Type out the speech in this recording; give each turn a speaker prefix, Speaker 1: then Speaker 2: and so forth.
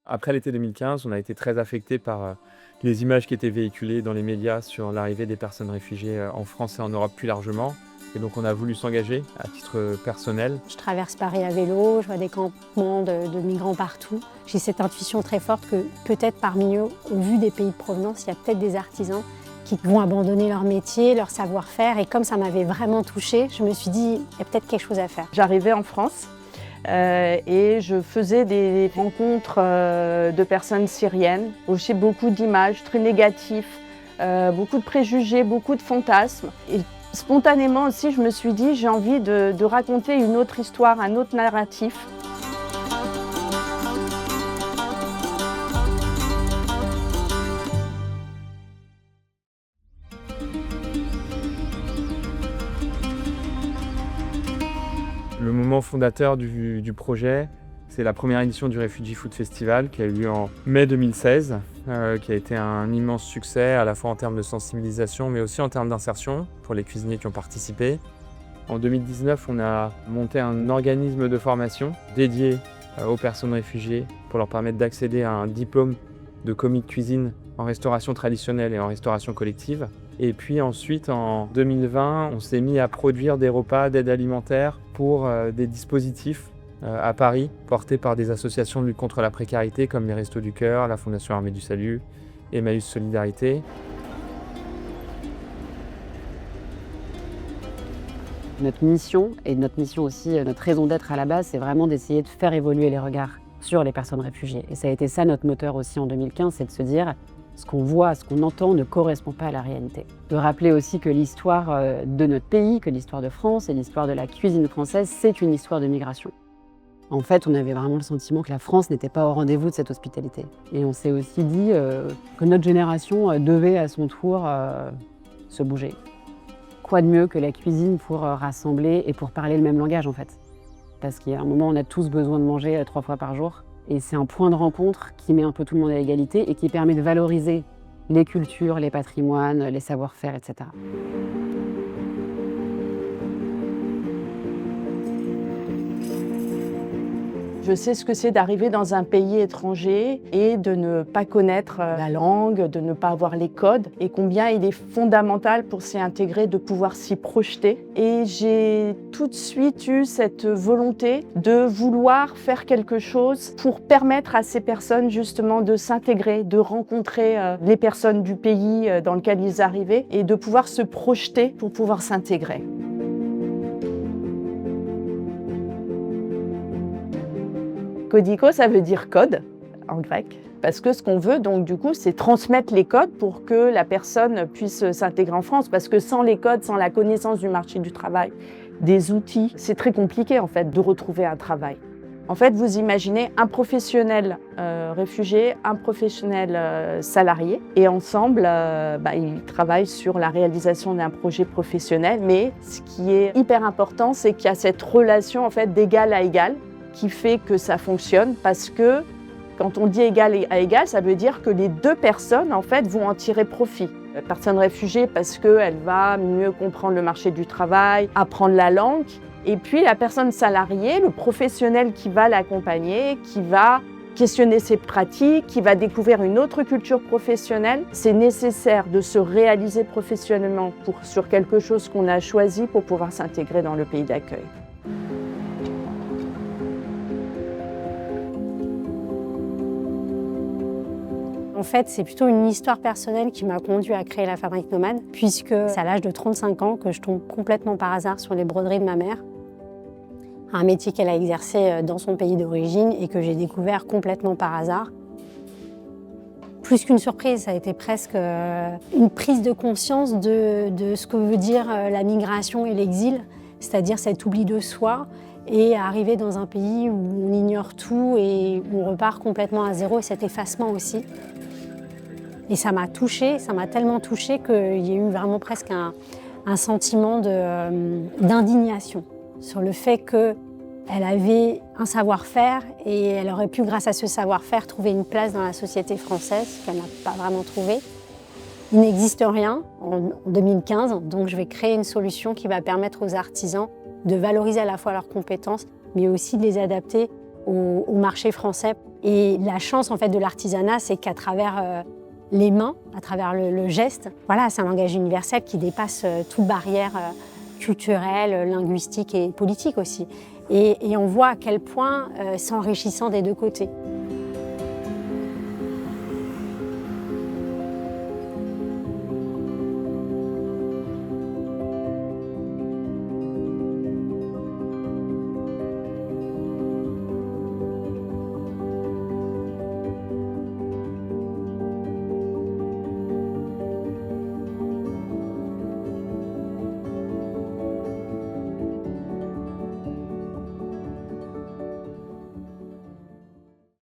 Speaker 1: Après l'été 2015, on a été très affectés par les images qui étaient véhiculées dans les médias sur l'arrivée des personnes réfugiées en France et en Europe plus largement. Et donc on a voulu s'engager à titre personnel.
Speaker 2: Je traverse Paris à vélo, je vois des campements de migrants partout. J'ai cette intuition très forte que peut-être parmi eux, au vu des pays de provenance, il y a peut-être des artisans qui vont abandonner leur métier, leur savoir-faire. Et comme ça m'avait vraiment touchée, je me suis dit, il y a peut-être quelque chose à faire.
Speaker 3: J'arrivais en France et je faisais des rencontres de personnes syriennes. Aussi beaucoup d'images très négatives, beaucoup de préjugés, beaucoup de fantasmes. Et spontanément aussi, je me suis dit, j'ai envie de raconter une autre histoire, un autre narratif.
Speaker 1: Le moment fondateur du projet, c'est la première édition du Refugee Food Festival qui a eu lieu en mai 2016, qui a été un immense succès à la fois en termes de sensibilisation mais aussi en termes d'insertion pour les cuisiniers qui ont participé. En 2019, on a monté un organisme de formation dédié aux personnes réfugiées pour leur permettre d'accéder à un diplôme de commis de cuisine en restauration traditionnelle et en restauration collective. Et puis ensuite, en 2020, on s'est mis à produire des repas d'aide alimentaire pour des dispositifs à Paris, portés par des associations de lutte contre la précarité comme les Restos du Cœur, la Fondation Armée du Salut, Emmaüs Solidarité.
Speaker 4: Notre mission, et notre mission aussi, notre raison d'être à la base, c'est vraiment d'essayer de faire évoluer les regards sur les personnes réfugiées. Et ça a été ça notre moteur aussi en 2015, c'est de se dire ce qu'on voit, ce qu'on entend ne correspond pas à la réalité. De rappeler aussi que l'histoire de notre pays, que l'histoire de France et l'histoire de la cuisine française, c'est une histoire de migration. En fait, on avait vraiment le sentiment que la France n'était pas au rendez-vous de cette hospitalité. Et on s'est aussi dit que notre génération devait à son tour se bouger. Quoi de mieux que la cuisine pour rassembler et pour parler le même langage en fait. Parce qu'il y a un moment, on a tous besoin de manger 3 fois par jour. Et c'est un point de rencontre qui met un peu tout le monde à égalité et qui permet de valoriser les cultures, les patrimoines, les savoir-faire, etc.
Speaker 3: Je sais ce que c'est d'arriver dans un pays étranger et de ne pas connaître la langue, de ne pas avoir les codes et combien il est fondamental pour s'y intégrer de pouvoir s'y projeter. Et j'ai tout de suite eu cette volonté de vouloir faire quelque chose pour permettre à ces personnes justement de s'intégrer, de rencontrer les personnes du pays dans lequel ils arrivaient et de pouvoir se projeter pour pouvoir s'intégrer. Codico, ça veut dire code en grec, parce que ce qu'on veut, donc du coup, c'est transmettre les codes pour que la personne puisse s'intégrer en France, parce que sans les codes, sans la connaissance du marché du travail, des outils, c'est très compliqué en fait de retrouver un travail. En fait, vous imaginez un professionnel réfugié, un professionnel salarié, et ensemble, ils travaillent sur la réalisation d'un projet professionnel. Mais ce qui est hyper important, c'est qu'il y a cette relation en fait d'égal à égal, qui fait que ça fonctionne parce que quand on dit égal à égal, ça veut dire que les deux personnes en fait vont en tirer profit. La personne réfugiée parce qu'elle va mieux comprendre le marché du travail, apprendre la langue, et puis la personne salariée, le professionnel qui va l'accompagner, qui va questionner ses pratiques, qui va découvrir une autre culture professionnelle. C'est nécessaire de se réaliser professionnellement sur quelque chose qu'on a choisi pour pouvoir s'intégrer dans le pays d'accueil.
Speaker 2: En fait, c'est plutôt une histoire personnelle qui m'a conduit à créer la Fabrique Nomade, puisque c'est à l'âge de 35 ans que je tombe complètement par hasard sur les broderies de ma mère. Un métier qu'elle a exercé dans son pays d'origine et que j'ai découvert complètement par hasard. Plus qu'une surprise, ça a été presque une prise de conscience de ce que veut dire la migration et l'exil, c'est-à-dire cet oubli de soi et arriver dans un pays où on ignore tout et où on repart complètement à zéro et cet effacement aussi. Et ça m'a touchée, ça m'a tellement touchée qu'il y a eu vraiment presque un sentiment d'indignation sur le fait qu'elle avait un savoir-faire et elle aurait pu, grâce à ce savoir-faire, trouver une place dans la société française qu'elle n'a pas vraiment trouvée. Il n'existe rien en 2015, donc je vais créer une solution qui va permettre aux artisans de valoriser à la fois leurs compétences, mais aussi de les adapter au marché français Et la chance en fait de l'artisanat, c'est qu'à travers les mains, à travers le geste, voilà, c'est un langage universel qui dépasse toute barrière culturelle, linguistique et politique aussi. Et on voit à quel point c'est enrichissant des deux côtés.